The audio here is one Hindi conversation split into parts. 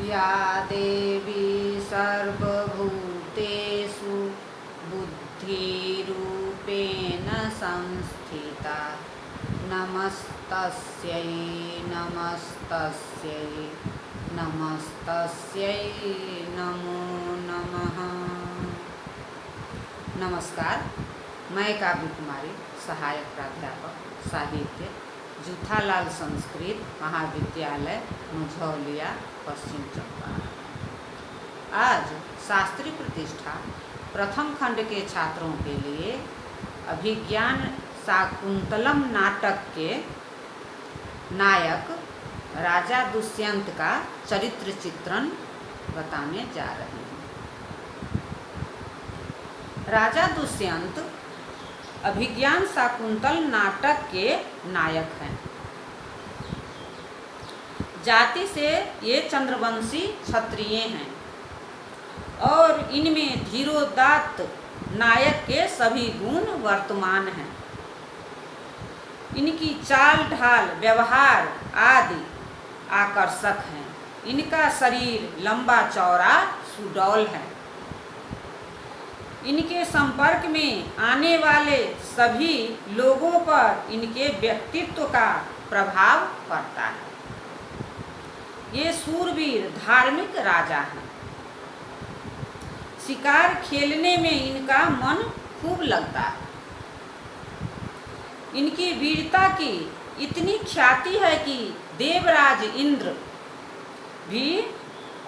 या देवी सर्वभूतेषु बुद्धिरूपेण संस्थिता नमस्तस्यै नमस्तस्यै नमस्तस्यै नमो नमः। नमस्कार, मैं काव्य कुमारी, सहायक प्राध्यापक साहित्य, जूथालाल संस्कृत महाविद्यालय मुझौलिया, पश्चिम चंपारण। आज शास्त्री प्रतिष्ठा प्रथम खंड के छात्रों के लिए अभिज्ञान शाकुंतलम नाटक के नायक राजा दुष्यंत का चरित्र चित्रण बताने जा रहे हैं। राजा दुष्यंत अभिज्ञान शाकुंतल नाटक के नायक हैं। जाति से ये चंद्रवंशी क्षत्रिय हैं और इनमें धीरोदात्त नायक के सभी गुण वर्तमान हैं। इनकी चाल ढाल व्यवहार आदि आकर्षक हैं। इनका शरीर लंबा चौड़ा सुडौल है। इनके संपर्क में आने वाले सभी लोगों पर इनके व्यक्तित्व का प्रभाव पड़ता है। ये शूरवीर धार्मिक राजा हैं। शिकार खेलने में इनका मन खूब लगता है। इनकी वीरता की इतनी ख्याति है कि देवराज इंद्र भी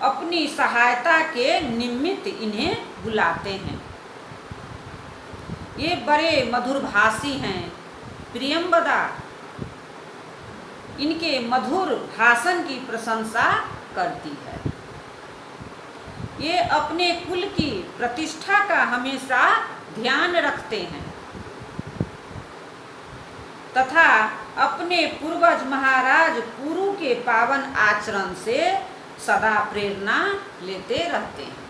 अपनी सहायता के निमित्त इन्हें बुलाते हैं। ये बड़े मधुरभाषी हैं। प्रियंवदा इनके मधुर भाषण की प्रशंसा करती है। ये अपने कुल की प्रतिष्ठा का हमेशा ध्यान रखते हैं तथा अपने पूर्वज महाराज पुरु के पावन आचरण से सदा प्रेरणा लेते रहते हैं।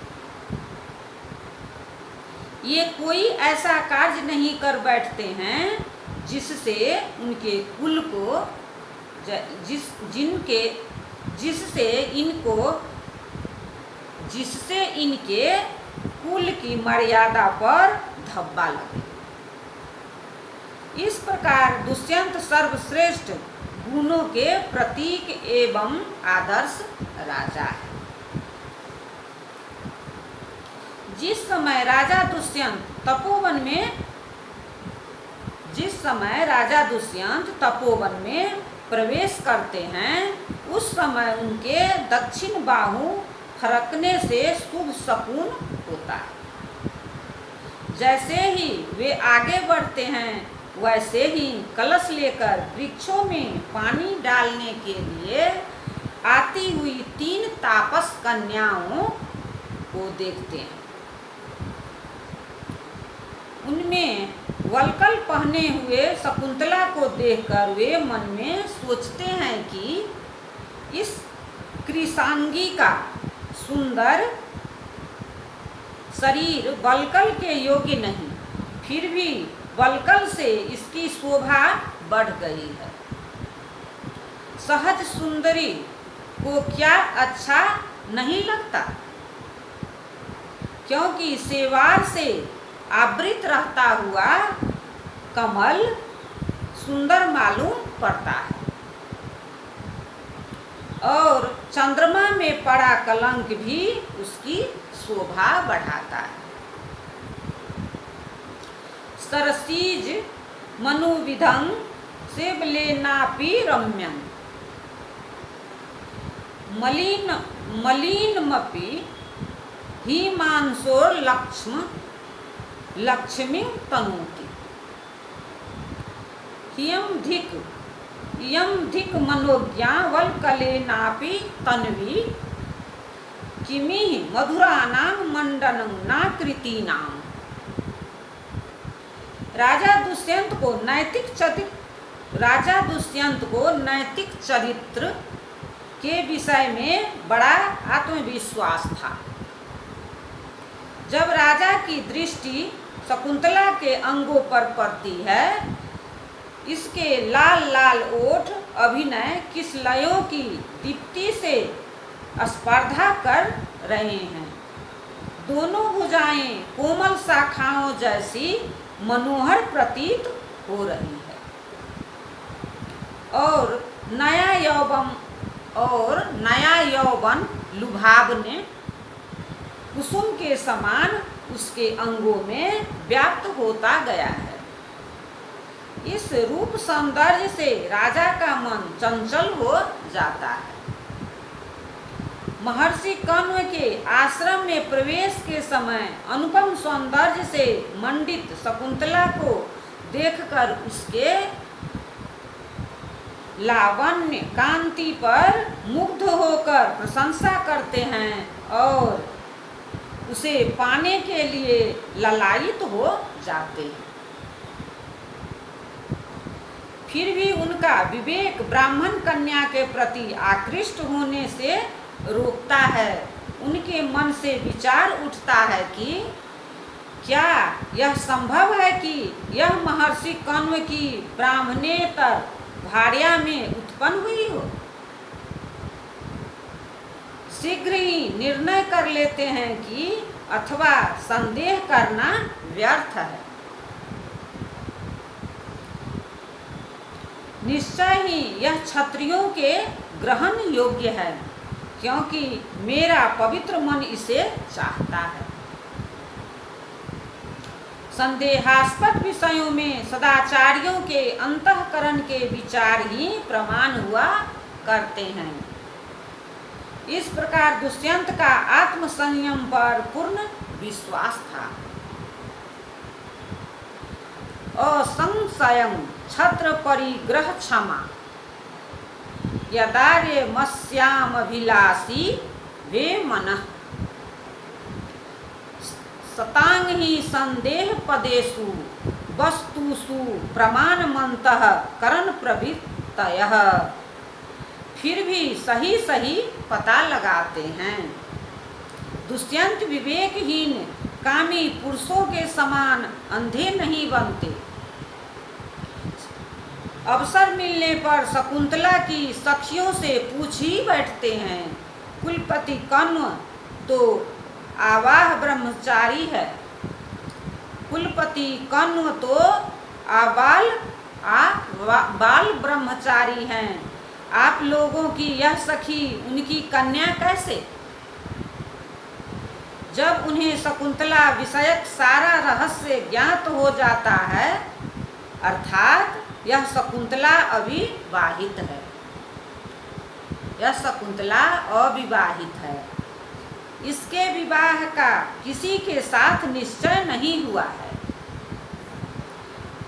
ये कोई ऐसा कार्य नहीं कर बैठते हैं जिससे उनके कुल को जिससे इनके कुल की मर्यादा पर धब्बा लगे। इस प्रकार दुष्यंत सर्वश्रेष्ठ गुणों के प्रतीक एवं आदर्श राजा है। जिस समय राजा दुष्यंत तपोवन में प्रवेश करते हैं, उस समय उनके दक्षिण बाहु फरकने से शुभ शकुन होता है। जैसे ही वे आगे बढ़ते हैं, वैसे ही कलश लेकर वृक्षों में पानी डालने के लिए आती हुई 3 तापस कन्याओं को देखते हैं। उनमें वल्कल पहने हुए शकुंतला को देखकर वे मन में सोचते हैं कि इस कृशांगी का सुंदर शरीर वल्कल के योग्य नहीं, फिर भी वल्कल से इसकी शोभा बढ़ गई है। सहज सुंदरी को क्या अच्छा नहीं लगता, क्योंकि सेवार से आवृत रहता हुआ कमल सुंदर मालूम पड़ता है और चंद्रमा में पड़ा कलंक भी उसकी शोभा बढ़ाता है। सरसीज मनुविधं सेवलेनापि रम्यं मलिनमपि हिमांशोर लक्ष्मी तनोति। इयं धिक् मनोज्ञा वल्कलेनापि तन्वी किमिह मधुराणां मंडनं नाकृतीनाम्। राजा दुष्यंत को नैतिक चरित्र के विषय में बड़ा आत्मविश्वास था। जब राजा की दृष्टि शकुंतला के अंगों पर पड़ती है, इसके लाल लाल ओठ अभिनय किसलयों की दीप्ति से स्पर्धा कर रहे हैं। दोनों भुजाएं कोमल शाखाओं जैसी मनोहर प्रतीत हो रही है और नया यौवन लुभावने कुसुम के समान उसके अंगों में व्याप्त होता गया है। इस रूप सौंदर्य से राजा का मन चंचल हो जाता है। महर्षि कण्व के आश्रम में प्रवेश के समय अनुपम सौंदर्य से मंडित शकुंतला को देखकर उसके लावण्य कांति पर मुग्ध होकर प्रशंसा करते हैं और उसे पाने के लिए ललायित हो जाते हैं। फिर भी उनका विवेक ब्राह्मण कन्या के प्रति आकृष्ट होने से रोकता है। उनके मन से विचार उठता है कि क्या यह संभव है कि यह महर्षि कण्व की ब्राह्मणेतर भार्या में उत्पन्न हुई हो। शीघ्र ही निर्णय कर लेते हैं कि अथवा संदेह करना व्यर्थ है। निश्चय ही यह क्षत्रियों के ग्रहण योग्य है, क्योंकि मेरा पवित्र मन इसे चाहता है। संदेहास्पद विषयों में सदाचारियों के अंतःकरण के विचार ही प्रमाण हुआ करते हैं। इस प्रकार दुष्यंत का आत्मसंयम पर पूर्ण विश्वास था। असंशयं छत्र परिग्रह क्षमा यदार्य मस्यामभिलाषी वे मनः सतांग ही संदेह पदेषु वस्तुषु प्रमाणमन्तः करण प्रवृत्तयः। फिर भी सही सही पता लगाते हैं। दुष्यंत विवेकहीन कामी पुरुषों के समान अंधे नहीं बनते। अवसर मिलने पर शकुंतला की सखियों से पूछ ही बैठते हैं। कुलपति कण्व तो आवाह ब्रह्मचारी है। कुलपति कण्व तो बाल ब्रह्मचारी हैं। आप लोगों की यह सखी उनकी कन्या कैसे? जब उन्हें शकुंतला विषयक सारा रहस्य ज्ञात हो जाता है, अर्थात यह शकुंतला अविवाहित है, यह शकुंतला अविवाहित है, इसके विवाह का किसी के साथ निश्चय नहीं हुआ है,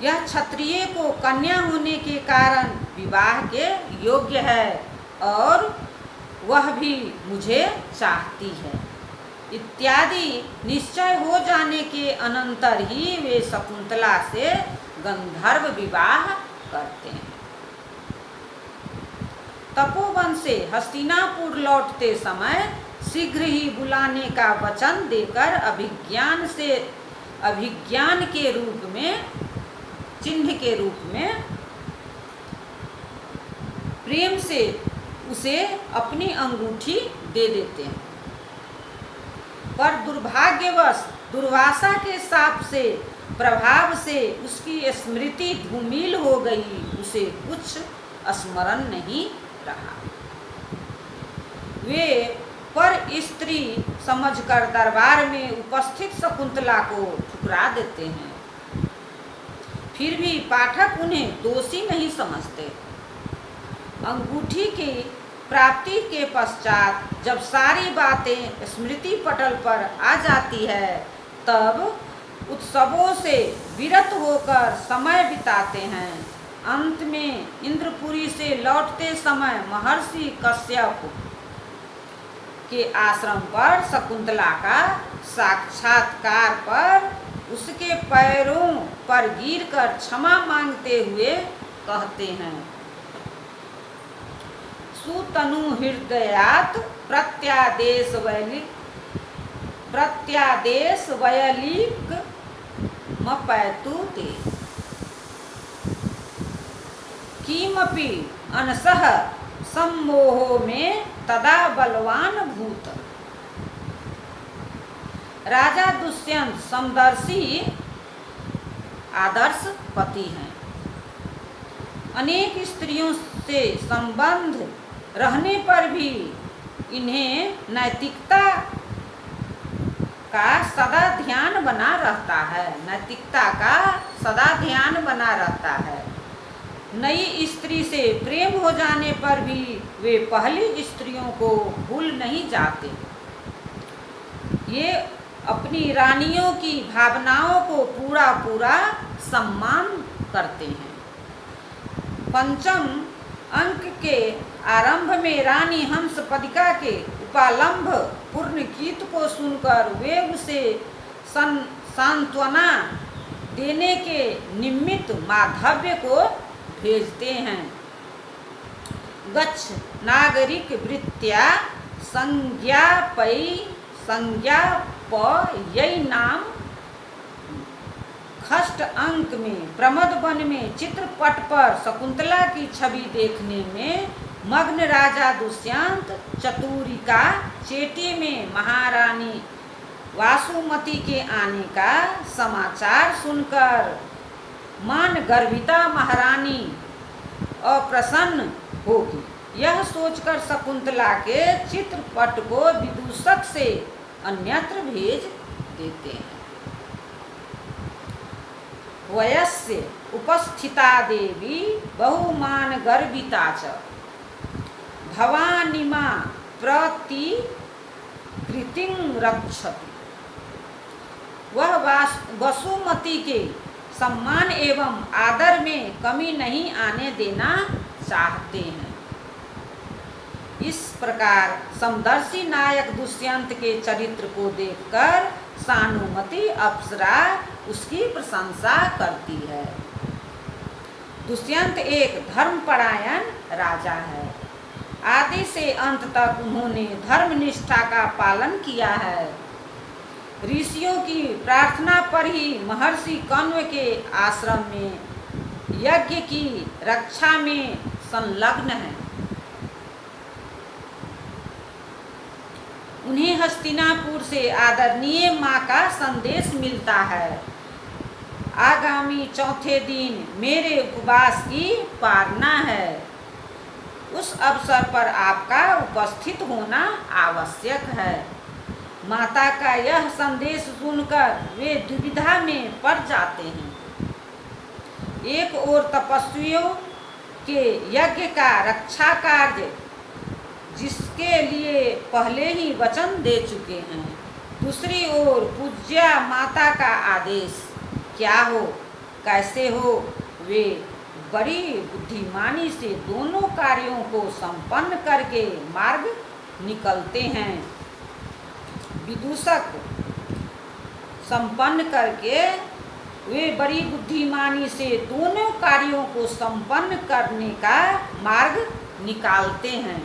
यह क्षत्रिय को कन्या होने के कारण विवाह के योग्य है और वह भी मुझे चाहती है इत्यादि निश्चय हो जाने के अनंतर ही वे शकुंतला से गंधर्व विवाह करते हैं। तपोवन से हस्तिनापुर लौटते समय शीघ्र ही बुलाने का वचन देकर अभिज्ञान के रूप में, चिन्ह के रूप में प्रेम से उसे अपनी अंगूठी दे देते हैं। पर दुर्भाग्यवश दुर्वासा के शाप से प्रभाव से उसकी स्मृति धूमिल हो गई। उसे कुछ स्मरण नहीं रहा। वे पर स्त्री समझकर दरबार में उपस्थित शकुंतला को ठुकरा देते हैं। फिर भी पाठक उन्हें दोषी नहीं समझते। अंगूठी की प्राप्ति के पश्चात जब सारी बातें स्मृति पटल पर आ जाती है, तब उत्सवों से विरत होकर समय बिताते हैं। अंत में इंद्रपुरी से लौटते समय महर्षि कश्यप के आश्रम पर शकुंतला का साक्षात्कार पर उसके पैरों पर गिरकर क्षमा मांगते हुए कहते हैं, सुतनु हृदयात् प्रत्यादेश वयलिक मपैतु ते किमपि अनसः सम्मोहो में तदा बलवान भूत। राजा दुष्यंत समदर्शी आदर्श पति हैं। अनेक स्त्रियों से संबंध रहने पर भी इन्हें नैतिकता का सदा ध्यान बना रहता है। नैतिकता का सदा ध्यान बना रहता है। नई स्त्री से प्रेम हो जाने पर भी वे पहली स्त्रियों को भूल नहीं जाते। ये अपनी रानियों की भावनाओं को पूरा पूरा सम्मान करते हैं। पंचम अंक के आरंभ में रानी हंसपदिका के उपालंभ पूर्ण गीत को सुनकर वे उसे सांत्वना देने के निमित्त माधव्य को भेजते हैं। गच्छ नागरिक वृत्त्या संज्ञापय्यै नाम। षष्ठ अंक में प्रमद वन में चित्रपट पर शकुंतला की छवि देखने में मग्न राजा दुष्यंत चतुरिका चेटी में महारानी वासुमती के आने का समाचार सुनकर मान गर्भिता महारानी अप्रसन्न होगी। यह सोचकर शकुंतला के चित्रपट को विदूषक से अन्यत्र भेज देते हैं। वयस्य उपस्थिता देवी बहुमान गर्भिता च भवानीमा प्रतिकृतिं रक्षति। वह वसुमती के सम्मान एवं आदर में कमी नहीं आने देना चाहते हैं। इस प्रकार समदर्शी नायक दुष्यंत के चरित्र को देखकर सानुमती अप्सरा उसकी प्रशंसा करती है। दुष्यंत एक धर्मपरायण राजा है। आदि से अंत तक उन्होंने धर्मनिष्ठा का पालन किया है। ऋषियों की प्रार्थना पर ही महर्षि कण्व के आश्रम में यज्ञ की रक्षा में संलग्न है। उन्हें हस्तिनापुर से आदरणीय माँ का संदेश मिलता है। आगामी चौथे दिन मेरे उपवास की पारना है। उस अवसर पर आपका उपस्थित होना आवश्यक है। माता का यह संदेश सुनकर वे दुविधा में पड़ जाते हैं। एक ओर तपस्वियों के यज्ञ का रक्षा कार्य जिसके लिए पहले ही वचन दे चुके हैं, दूसरी ओर पूज्या माता का आदेश क्या हो कैसे हो, वे बड़ी बुद्धिमानी से दोनों कार्यों को संपन्न करके मार्ग निकलते हैं। विदूषक संपन्न करके वे बड़ी बुद्धिमानी से दोनों कार्यों को संपन्न करने का मार्ग निकालते हैं।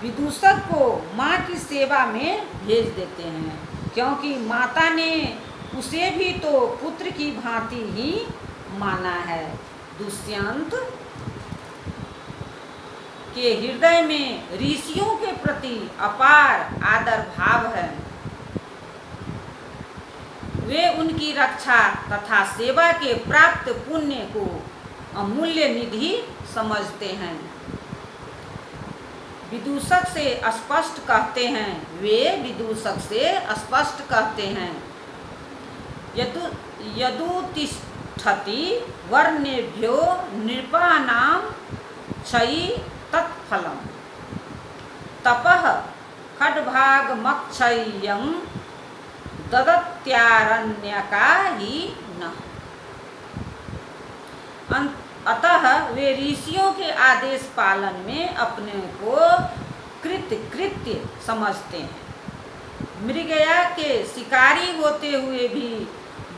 विदूषक को माँ की सेवा में भेज देते हैं, क्योंकि माता ने उसे भी तो पुत्र की भांति ही माना है। दुष्यंत के हृदय में ऋषियों के प्रति अपार आदर भाव है। वे उनकी रक्षा तथा सेवा के प्राप्त पुण्य को अमूल्य निधि समझते हैं। विदूषक से स्पष्ट कहते हैं, वे विदूषक से स्पष्ट कहते हैं, यदुतिष्ठति वर्णेभ्यो नृपाणां क्षयी तत्फलम् तपः खड्भागमक्षय्यं ददत्यारण्यका ही न। अतः वे ऋषियों के आदेश पालन में अपने को कृत्य समझते हैं। मृगया के शिकारी होते हुए भी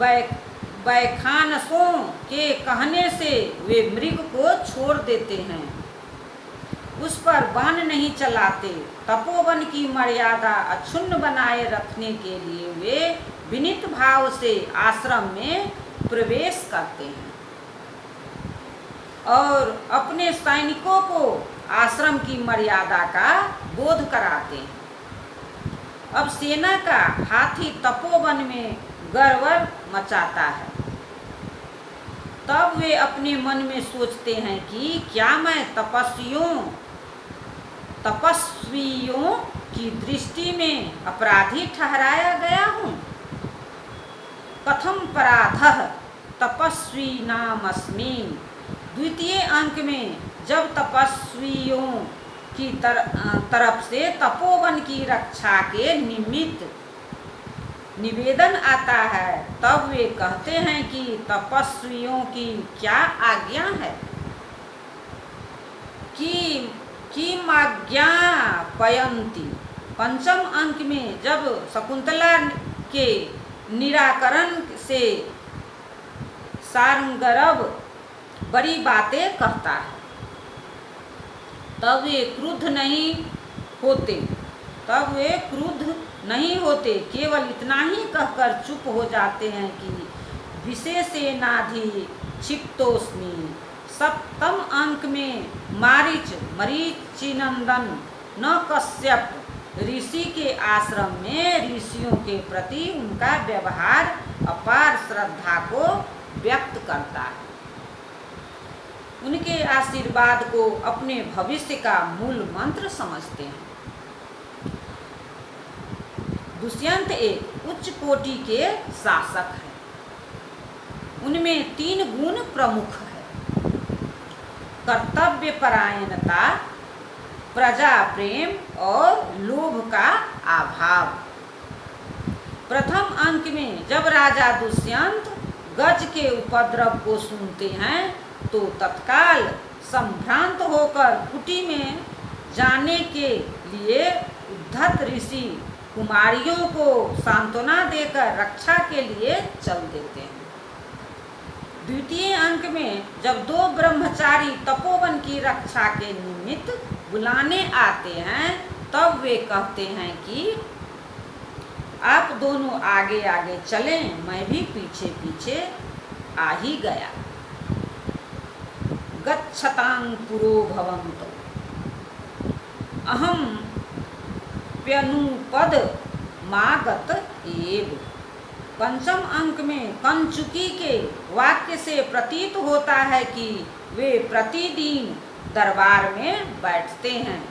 बैखानसों के कहने से वे मृग को छोड़ देते हैं, उस पर बाण नहीं चलाते। तपोवन की मर्यादा अक्षुण्ण बनाए रखने के लिए वे विनीत भाव से आश्रम में प्रवेश करते हैं और अपने सैनिकों को आश्रम की मर्यादा का बोध कराते हैं। अब सेना का हाथी तपोवन में गड़बड़ मचाता है। तब वे अपने मन में सोचते हैं कि क्या मैं तपस्वियों की दृष्टि में अपराधी ठहराया गया हूँ। कथम पराधः तपस्विनामस्मि। द्वितीय अंक में जब तपस्वियों की तरफ से तपोवन की रक्षा के निमित्त निवेदन आता है, तब वे कहते हैं कि तपस्वियों की क्या आज्ञा है। कि माज्ञापयन्ति। पंचम अंक में जब शकुंतला के निराकरण से सारंगरव बड़ी बातें कहता है, तब वे क्रुद्ध नहीं होते, केवल इतना ही कहकर चुप हो जाते हैं कि विशेषेणाधि क्षिप्तोस्मि। सप्तम अंक में मरीचिनंदन न कश्यप ऋषि के आश्रम में ऋषियों के प्रति उनका व्यवहार अपार श्रद्धा को व्यक्त करता है। उनके आशीर्वाद को अपने भविष्य का मूल मंत्र समझते हैं। दुष्यंत एक उच्च कोटि के शासक हैं। उनमें 3 गुण प्रमुख है: कर्तव्य परायणता, प्रजा प्रेम और लोभ का अभाव। प्रथम अंक में जब राजा दुष्यंत गज के उपद्रव को सुनते हैं तो तत्काल संभ्रांत होकर कुटी में जाने के लिए उद्धत ऋषि कुमारियों को सांत्वना देकर रक्षा के लिए चल देते हैं। द्वितीय अंक में जब 2 ब्रह्मचारी तपोवन की रक्षा के निमित्त बुलाने आते हैं, तब वे कहते हैं कि आप दोनों आगे आगे चलें, मैं भी पीछे पीछे आ ही गया। गच्छतां पुरो भवन्तु अहम प्यनुपद मागत एव। पंचम अंक में कंचुकी के वाक्य से प्रतीत होता है कि वे प्रतिदिन दरबार में बैठते हैं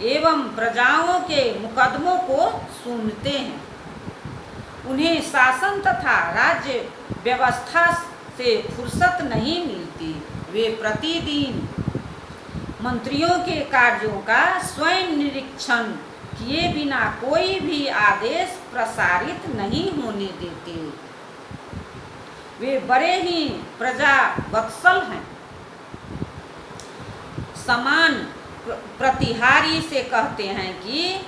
एवं प्रजाओं के मुकदमों को सुनते हैं। उन्हें शासन तथा राज्य व्यवस्था से फुर्सत नहीं मिलती। वे प्रतिदिन मंत्रियों के कार्यों का स्वयं निरीक्षण किए बिना कोई भी आदेश प्रसारित नहीं होने देते। वे बड़े ही प्रजा वत्सल हैं। समान प्रतिहारी से कहते हैं कि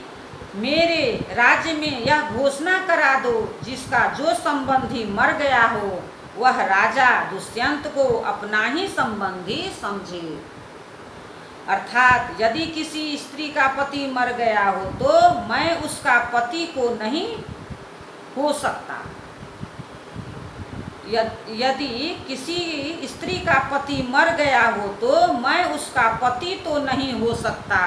मेरे राज्य में यह घोषणा करा दो, जिसका जो संबंधी मर गया हो वह राजा दुष्यंत को अपना ही संबंधी समझे। अर्थात यदि किसी स्त्री का पति मर गया हो तो मैं उसका पति को नहीं हो सकता। यदि किसी स्त्री का पति मर गया हो तो मैं उसका पति तो नहीं हो सकता,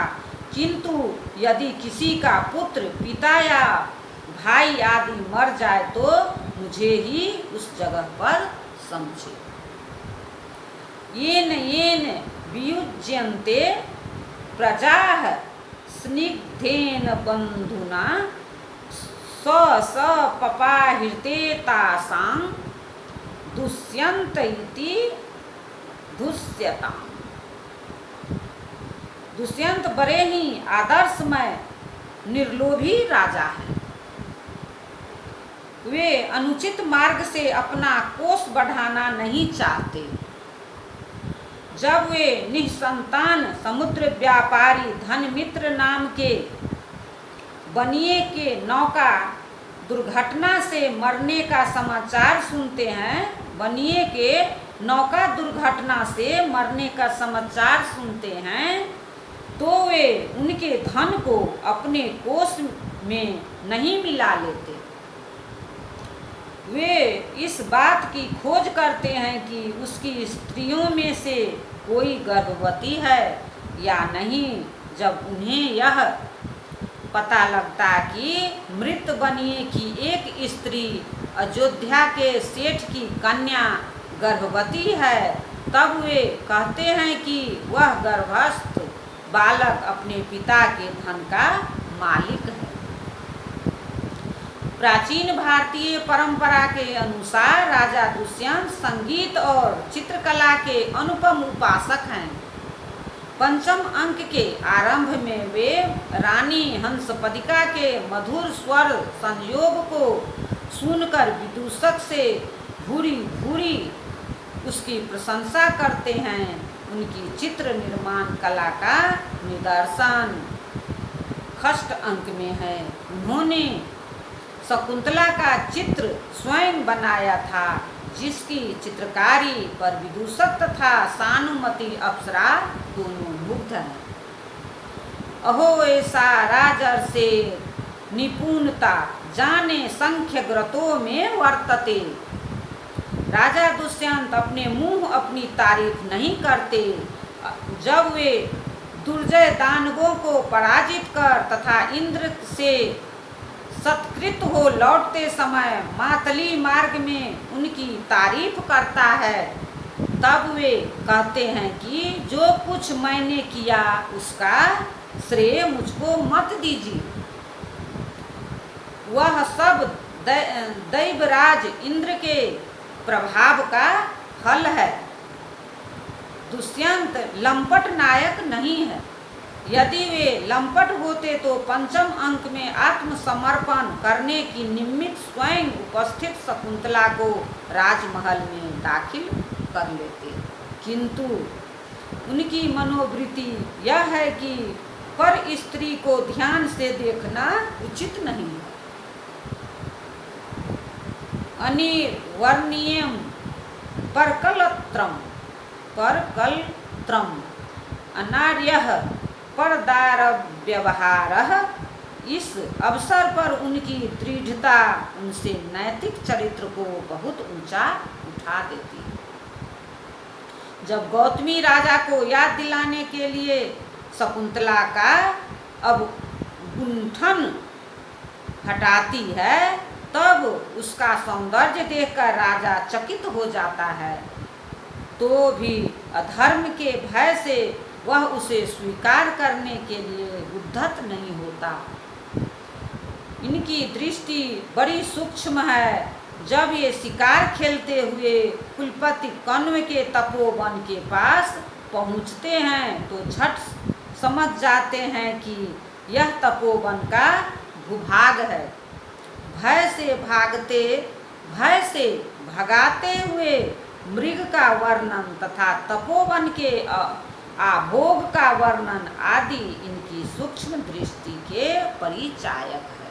किंतु यदि किसी का पुत्र, पिता या भाई आदि मर जाए तो मुझे ही उस जगह पर समझे। येन वियुज्यन्ते प्रजाः स्निग्धेन बन्धुना स पपाहिते तासां दुष्यन्त इति दुष्यताम्। दुष्यंत बड़े ही आदर्शमय निर्लोभी राजा हैं। वे अनुचित मार्ग से अपना कोष बढ़ाना नहीं चाहते। जब वे निसंतान समुद्र व्यापारी धनमित्र नाम के बनिए के नौका दुर्घटना से मरने का समाचार सुनते हैं, बनिए के नौका दुर्घटना से मरने का समाचार सुनते हैं, तो वे उनके धन को अपने कोष में नहीं मिला लेते। वे इस बात की खोज करते हैं कि उसकी स्त्रियों में से कोई गर्भवती है या नहीं। जब उन्हें यह पता लगता कि मृत बनिए की एक स्त्री अयोध्या के सेठ की कन्या गर्भवती है, तब वे कहते हैं कि वह गर्भस्थ बालक अपने पिता के धन का मालिक है। प्राचीन भारतीय परंपरा के अनुसार राजा दुष्यंत संगीत और चित्रकला के अनुपम उपासक हैं। पंचम अंक के आरंभ में वे रानी हंसपदिका के मधुर स्वर संयोग को सुनकर विदूषक से भूरी भूरी उसकी प्रशंसा करते हैं। उनकी चित्र निर्माण कला का निदर्शन षष्ठ अंक में है। उन्होंने शकुंतला का चित्र स्वयं बनाया था, जिसकी चित्रकारी पर विदूषक तथा सानुमति अप्सरा दोनों मुग्ध हैं। अहो ऐसा राजर्षे निपुणता जाने संख्य ग्रतों में वर्तते। राजा दुष्यंत अपने मुंह अपनी तारीफ नहीं करते। जब वे दुर्जय दानवों को पराजित कर तथा इंद्र से सत्कृत हो लौटते समय मातली मार्ग में उनकी तारीफ करता है, तब वे कहते हैं कि जो कुछ मैंने किया उसका श्रेय मुझको मत दीजिए। वह सब दैवराज इंद्र के प्रभाव का फल है। दुष्यंत लंपट नायक नहीं है। यदि वे लंपट होते तो पंचम अंक में आत्मसमर्पण करने की निमित्त स्वयं उपस्थित शकुंतला को राजमहल में दाखिल कर लेते, किंतु उनकी मनोवृत्ति यह है कि पर स्त्री को ध्यान से देखना उचित नहीं है। अनिवर्णीयम परकलत्रम अनार्यः परदारव्यवहारः। इस अवसर पर उनकी दृढ़ता उनसे नैतिक चरित्र को बहुत ऊंचा उठा देती है। जब गौतमी राजा को याद दिलाने के लिए शकुंतला का अवगुंठन हटाती है, तब उसका सौंदर्य देखकर राजा चकित हो जाता है, तो भी अधर्म के भय से वह उसे स्वीकार करने के लिए उद्धत नहीं होता। इनकी दृष्टि बड़ी सूक्ष्म है। जब ये शिकार खेलते हुए कुलपति कण्व के तपोवन के पास पहुंचते हैं तो झट समझ जाते हैं कि यह तपोवन का भूभाग है। भय से भगाते हुए मृग का वर्णन तथा तपोवन के आभोग का वर्णन आदि इनकी सूक्ष्म दृष्टि के परिचायक है।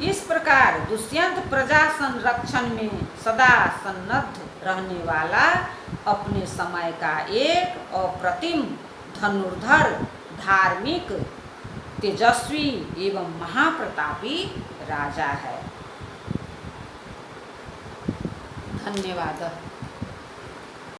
इस प्रकार दुष्यंत प्रजा संरक्षण में सदा सन्नद्ध रहने वाला अपने समय का एक अप्रतिम धनुर्धर, धार्मिक, तेजस्वी एवं महाप्रतापी राजा है। धन्यवाद।